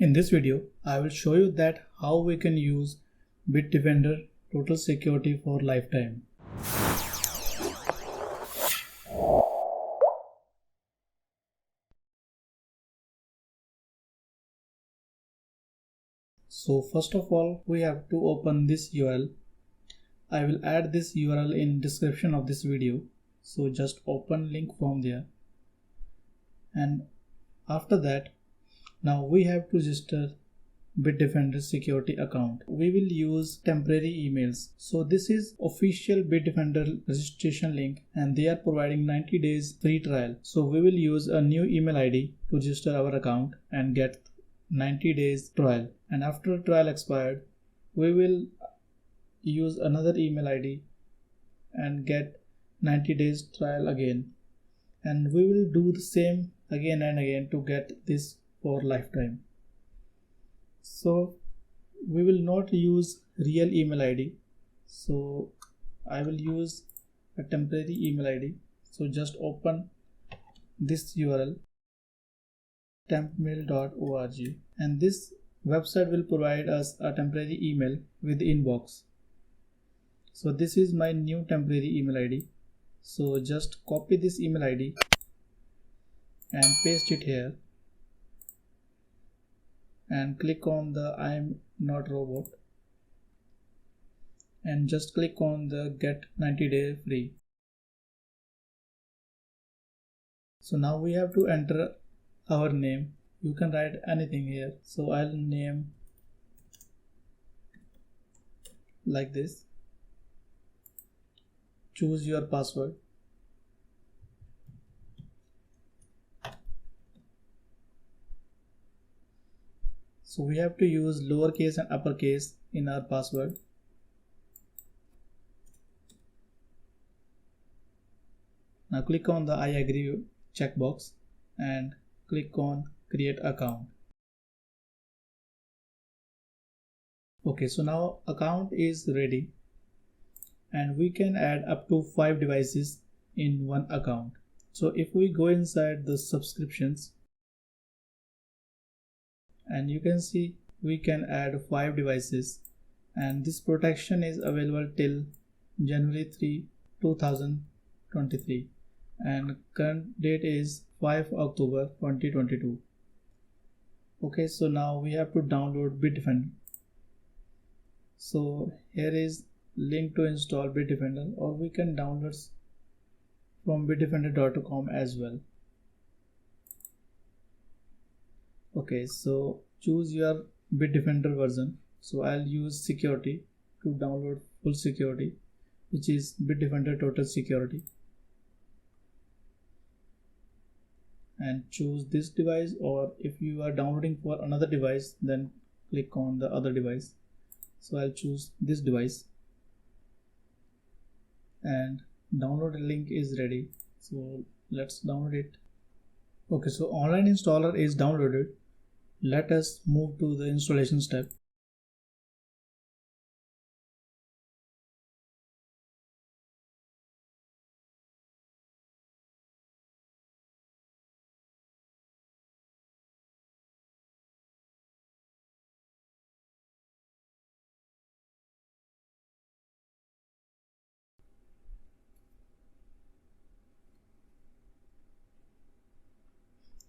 In this video, I will show you that how we can use Bitdefender Total Security for lifetime. So first of all, we have to open this URL. I will add this URL in description of this video. So just open link from there. And after that, now we have to register Bitdefender security account. We will use temporary emails. So this is official Bitdefender registration link and they are providing 90 days free trial. So we will use a new email ID to register our account and get 90 days trial. And after trial expired, we will use another email ID and get 90 days trial again. And we will do the same again and again to get this for lifetime. So we will not use real email ID. So I will use a temporary email ID. So just open this URL tempmail.org and this website will provide us a temporary email with inbox. So this is my new temporary email ID. So just copy this email ID and paste it here and click on the I am not robot and just click on the get 90 day free. So now we have to enter our name. You can write anything here. So I'll name like this. Choose your password. So we have to use lowercase and uppercase in our password. Now click on the I agree checkbox and click on create account. Okay, so now account is ready and we can add up to 5 devices in one account. So if we go inside the subscriptions and you can see we can add 5 devices and this protection is available till January 3, 2023 and current date is 5 October 2022. Okay, so now we have to download Bitdefender. So here is link to install Bitdefender, or we can download from bitdefender.com as well. Okay, so choose your Bitdefender version. So I'll use security to download full security, which is Bitdefender Total Security. And choose this device, or if you are downloading for another device, then click on the other device. So I'll choose this device and download link is ready. So let's download it. Okay, so online installer is downloaded. Let us move to the installation step.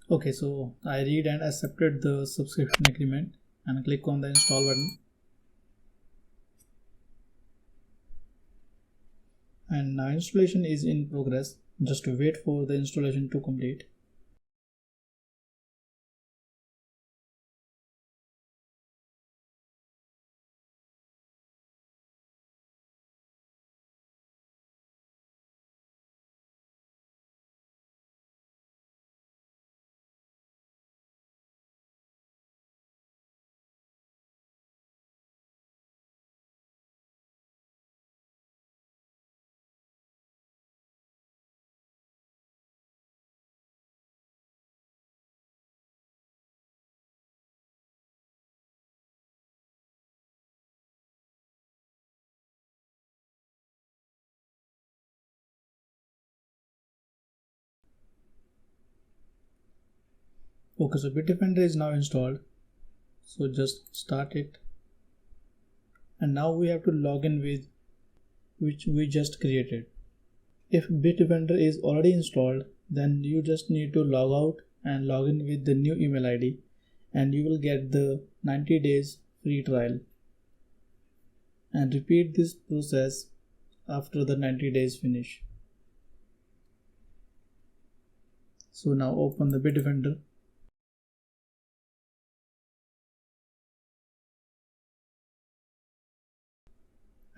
Okay, so I read and accepted the subscription agreement and click on the install button. And now installation is in progress. Just wait for the installation to complete. Okay, so Bitdefender is now installed. So just start it, and now we have to log in with which we just created. If Bitdefender is already installed, then you just need to log out and log in with the new email ID, and you will get the 90 days free trial. And repeat this process after the 90 days finish. So now open the Bitdefender.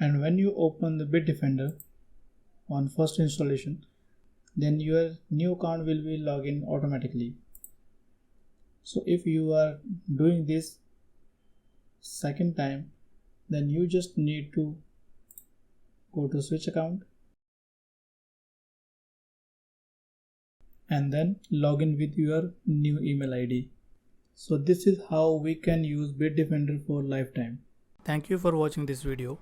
And when you open the Bitdefender on first installation, then your new account will be logged in automatically. So if you are doing this second time, then you just need to go to switch account and then log in with your new email ID. So this is how we can use Bitdefender for lifetime. Thank you for watching this video.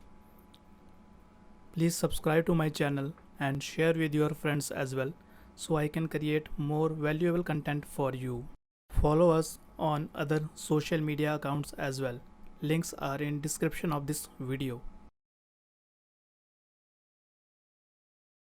Please subscribe to my channel and share with your friends as well, so I can create more valuable content for you. Follow us on other social media accounts as well. Links are in description of this video.